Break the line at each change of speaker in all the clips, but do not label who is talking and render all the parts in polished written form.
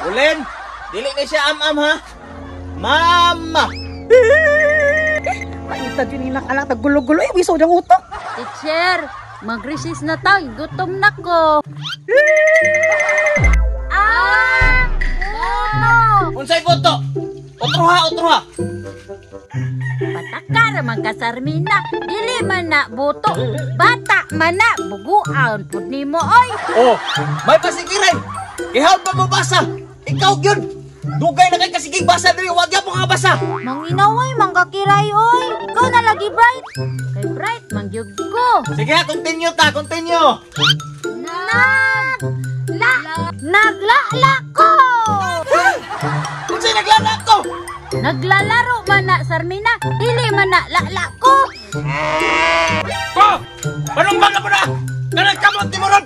Ulen, dili na siya am-am ha. Mama!
Pakita din ilang anak, gulo-gulo eh, wiso ng utok.
Teacher, mag-recess na tayo, gutom na ko.
Unsay buto? Otro ha.
Pataka naman ka, Sarmina. Dili man na buto. Bata man na buguan pud nimo oy.
Oh, may pasigiray. Ihawd pa mo basa. Ikaw gyud. Dugay na kay kasigig basa diri, wag gyapon nga basa.
Manginaway mangkakiray oy. Ikaw na lagi bright. Kay bright mangyud ko.
Sige ha, continue.
Naglala ko.
Unsay naglala ko?
Naglalaro man na, Sarmina. Dili man na lala ko.
Ko! Anong bala mo na? Kanang kamot ni mo ron?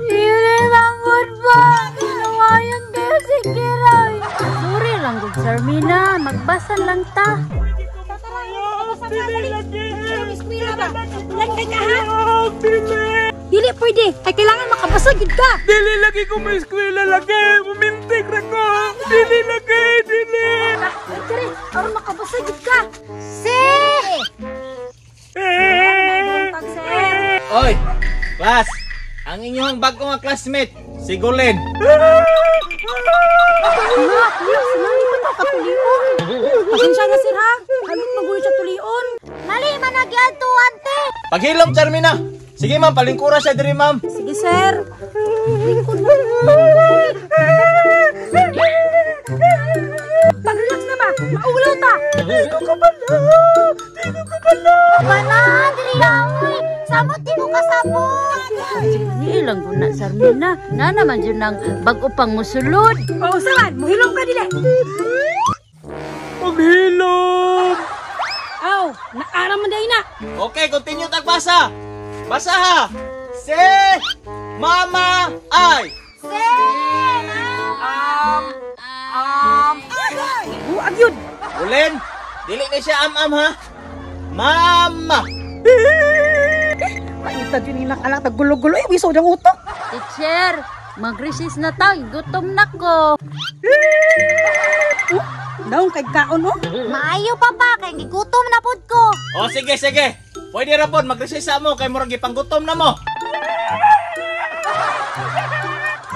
Dili bangun pa. Ginawayan kayo si Kiray. Sorry lang, good Sarmina. Magbasa lang ta. Dili pwede. Ay kailangan makabasagid ka.
Dili lagi ko may eskwela lagi. Mumintik na ko. Dili lagi.
Kiri, aron makabasagid ka.
Oy, class. Ang inyong bago nga classmate, si Gulen.
Sinani pa ito katulion. Pasensya na sir ha, halit magulo siya tulion.
Mali man nagyan to, ante.
Paghilom, Charmina. Sige ma'am, palingkura siya diri ma'am.
Sige sir. Pag-relax na ba? Maulaw ta. Dito ka bala.
Mana, dili yaoy. Samot di mo kasabot. Sige lang ko na, Sarmina. Nga naman yun ang bago pang musulod.
Oo saman, muhilong ka dili.
Paghilom!
Aw, naara man day na.
Okay, continue tagbasa. Basa ha. Si Mama ay.
Buag yun.
Gulen, dili na siya am-am ha. Mama!
Pakita din ilang anak, gulo-gulo eh, wiso ng utok.
Teacher, mag-recess na tayo. Gutom na ko.
Daong kay kaon oh.
Maayo pa kay gigutom na pud ko.
O sige. Pwede ra pod magresisa mo kay murag gipanggutom na mo.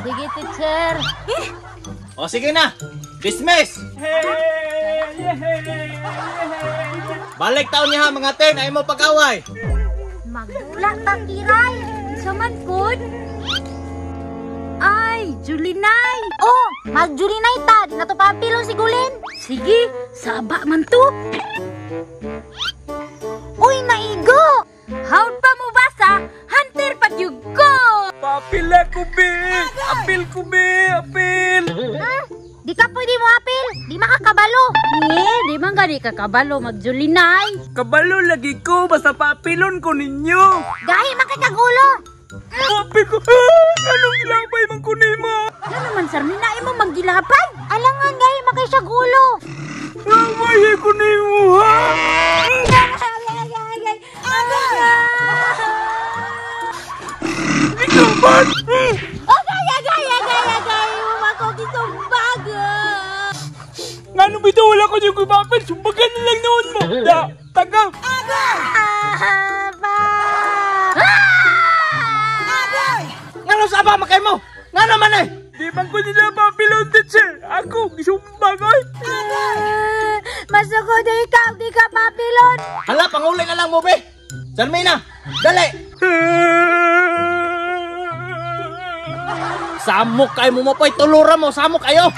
Sige, teacher.
O sige na. Dismiss. Balik taon niya ha mga 10 ay mo pag-away.
Magdula ta, Kiray. Saman pud. Ay, Julinay. Oh, mag-Julinay ta. Di na to pampilon si Gulen. Sige, saba man to. Uy, naigo. Haud pa mo basa? Hunter pa ko.
Papila ko be. Apil ko be. Apil.
Di ka pwede mo apil. Di makakabalo. Di man gani kakabalo mag-Julinay.
Kabalo lagi ko basta papilon ko ninyo.
Gahi man kay kagulo.
Apil ko. Anong ilabay man ko nimo?
Ano naman, Sarmina, imo maggilapay? Alangan, gahi man kay siya gulo.
Abay ko nimo ha. Ikaw ba? Ngano bitaw wala ko yung kupapin? Sumbagan na lang noon mo. Da, taga. Ngano sa ba makay mo? Ngano man eh? Di bang ko nila papilon teacher? Ako, isumbag oy.
Masako na ikaw, di ka papilon.
Hala, panguli na lang mo be. Sarmina, dali. Samok kayo mo po, tulura mo, samok kayo.